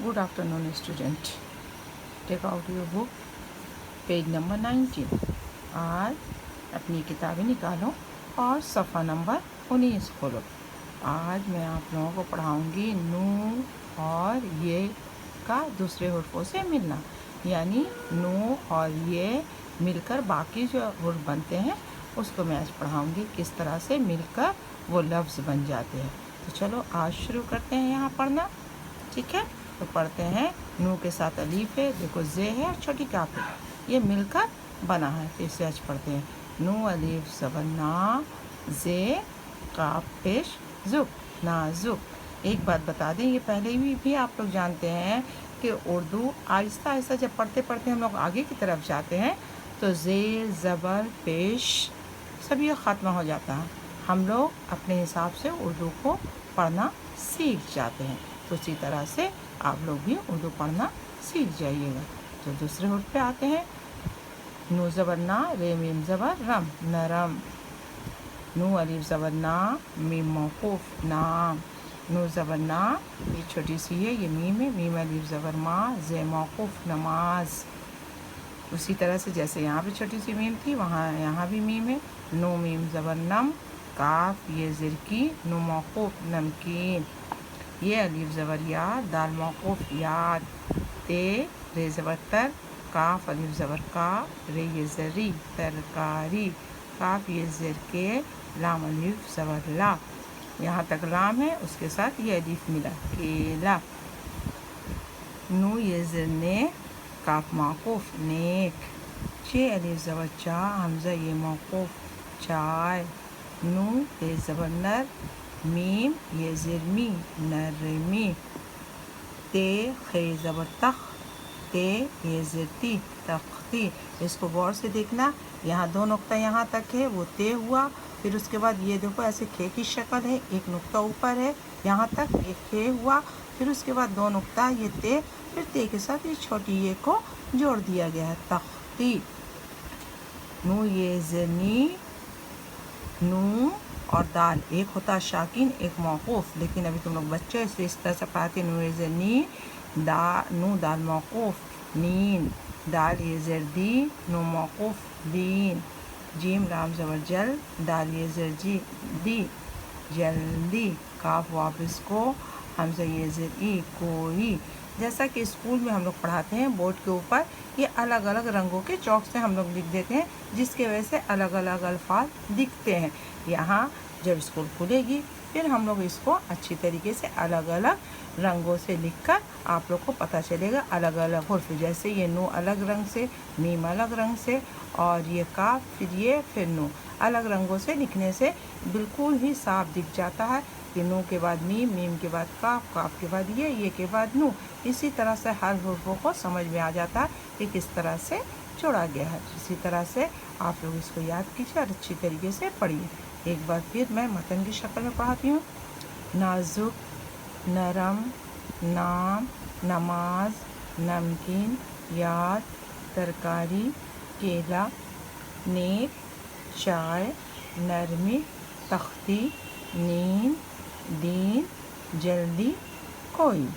Good afternoon, student. Take out your book, page number 19। आज अपनी किताबें निकालो और सफ़ा नंबर 19 खोलो। आज मैं आप लोगों को पढ़ाऊँगी नू और ये का दूसरे हुर्फ़ों से मिलना, यानी नू और ये मिलकर बाकी जो हुर्फ़ बनते हैं उसको मैं आज पढ़ाऊँगी किस तरह से मिलकर वो लफ्ज़ बन जाते हैं। तो चलो आज शुरू करते हैं यहाँ पढ़ना, ठीक है। तो पढ़ते हैं, नू के साथ अलीफ है, देखो जे है और छोटी काफ है, ये मिलकर बना है। फिर से आज पढ़ते हैं, नू अलीफ ज़बर ना, जे काफ पेश जुक, नाजुक। एक बात बता दें, ये पहले भी आप लोग जानते हैं कि उर्दू आहिस्ता आहिस्ता जब पढ़ते पढ़ते हम लोग आगे की तरफ जाते हैं तो ज़ेर ज़बर पेश सब ये ख़त्म हो जाता है। हम लोग अपने हिसाब से उर्दू को पढ़ना सीख जाते हैं, तो उसी तरह से आप लोग भी उर्दू पढ़ना सीख जाइएगा। तो दूसरे हुर्फ़ पे आते हैं, नू ज़बर ना, रे मीम ज़बर रम, नरम। नू अलीफ ज़बर ना, मीम मौक़ूफ़, नाम। नू ज़बर ना, ये छोटी सी है, ये मीम है, मीम अलीफ ज़बर मा, जे मौक़ूफ़, नमाज। उसी तरह से जैसे यहाँ पे छोटी सी मीम थी, वहाँ यहाँ भी मीम है। नू मीम ज़बर नम, काफ ये ज़िरकी, नू मौक़ूफ़, नमकीन। ये अलीफ ज़बर या, दाल मौक़ूफ़, याद। ते रे ज़बर तर, काफ अलीफ ज़बर का, रे ये ज़री, तरकारी। काफ ये ज़र के, लाम अलीफ ज़बर ला। यहाँ तक लाम है, उसके साथ ये अलीफ मिला, केला। नू ये ज़र ने, काफ मौक़ूफ़, नेक। चे अलीफ ज़बर चा, हमज़ा ये मौक़ूफ़, चाय। नू ते ज़बर नर, मीम ये ज़िरमी, नरमी। ते खे ज़बर तख, ते ये ज़िरती, तख्ती। इसको गौर से देखना, यहाँ दो नुक्ता यहाँ तक है, वो ते हुआ, फिर उसके बाद ये देखो ऐसे खे की शक्ल है, एक नुक्ता ऊपर है यहाँ तक, ये खे हुआ, फिर उसके बाद दो नुक्ता ये ते, फिर ते के साथ ये छोटी ये को जोड़ दिया गया है, तख्ती। नू ये ज़नी, नू और दाल, एक होता शाकिन एक मौक़ूफ़, लेकिन अभी तुम लोग बच्चे इसलिए इस तरह से पढ़ाते, नू ये ज़नी, नू दाल मौक़ूफ़, नीन। दाल ये ज़रदी, नू मौक़ूफ़, दीन। जीम लाम ज़बर जल, दाल ये ज़रजी, दी, जल्दी। काफ वापस को, हमज़ा ये ज़री, कोई। जैसा कि स्कूल में हम लोग पढ़ाते हैं बोर्ड के ऊपर, ये अलग अलग रंगों के चौक से हम लोग लिख देते हैं, जिसके वजह से अलग अलग अल्फाज दिखते हैं। यहाँ जब स्कूल खुलेगी फिर हम लोग इसको अच्छी तरीके से अलग अलग रंगों से लिखकर आप लोग को पता चलेगा अलग अलग हुर्फ़। जैसे ये नू अलग रंग से, मीम अलग रंग से, और ये काफ, फिर ये, फिर नू, अलग रंगों से लिखने से बिल्कुल ही साफ दिख जाता है कि नू के बाद मीम, मीम के बाद काफ, काफ के बाद ये के बाद नू। इसी तरह से हर हुर्फ़ों को समझ में आ जाता है कि किस तरह से जोड़ा गया है। इसी तरह से आप लोग इसको याद कीजिए और अच्छी तरीके से पढ़िए। एक बार फिर मैं मतन की शक्ल में पढ़ाती हूँ, नाजुक, नरम, नाम, नमाज, नमकीन, याद, तरकारी, केला, नेक, चाय, नरमी, तख्ती, नींद, दीन, जल्दी, कोई।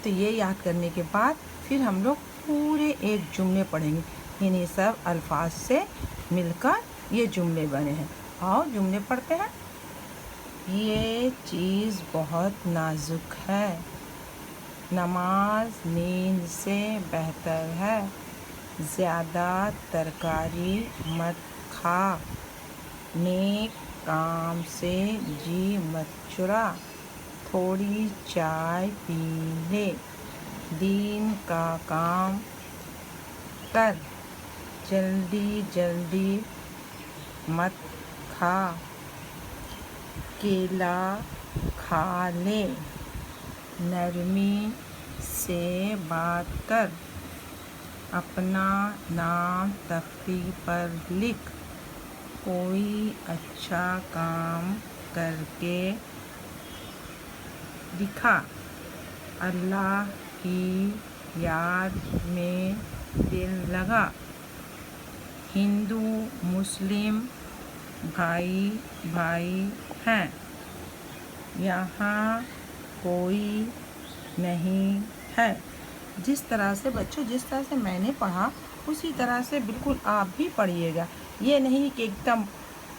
तो ये याद करने के बाद फिर हम लोग पूरे एक जुमले पढ़ेंगे, इन्हीं सब अल्फाज से मिलकर ये जुमले बने हैं। और जुमले पढ़ते हैं, ये चीज़ बहुत नाजुक है, नमाज नींद से बेहतर है, ज़्यादा तरकारी मत खा, नेक काम से जी मत चुरा, थोड़ी चाय पी ले, दीन का काम कर, जल्दी जल्दी मत खा, केला खा ले, नरमी से बात कर, अपना नाम तख्ती पर लिख, कोई अच्छा काम करके दिखा, अल्लाह की याद में दिल लगा, हिंदू मुस्लिम भाई भाई हैं, यहाँ कोई نہیں ہے۔ جس طرح سے بچوں جس طرح سے میں نے پڑھا اسی طرح سے بالکل آپ بھی پڑھیے گا۔ یہ نہیں کہ ایک دم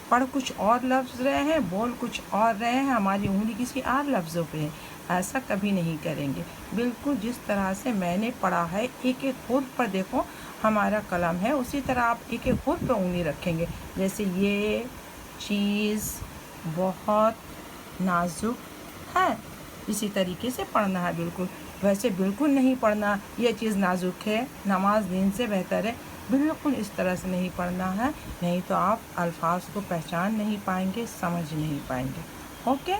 پڑھ کچھ اور لفظ رہے ہیں، بول کچھ اور رہے ہیں، ہماری انگلی کسی اور لفظوں پہ ہے، ایسا کبھی نہیں کریں گے۔ بالکل جس طرح سے میں نے پڑھا ہے، ایک ایک حرف پر دیکھو ہمارا قلم ہے، اسی طرح آپ ایک ایک حرف پہ انگلی رکھیں گے۔ جیسے یہ چیز بہت نازک ہے، اسی طریقے سے پڑھنا ہے بالکل۔ ویسے بالکل نہیں پڑھنا یہ چیز نازک ہے، نماز دین سے بہتر ہے، بالکل اس طرح سے نہیں پڑھنا ہے، نہیں تو آپ الفاظ کو پہچان نہیں پائیں گے، سمجھ نہیں پائیں گے۔ اوکے۔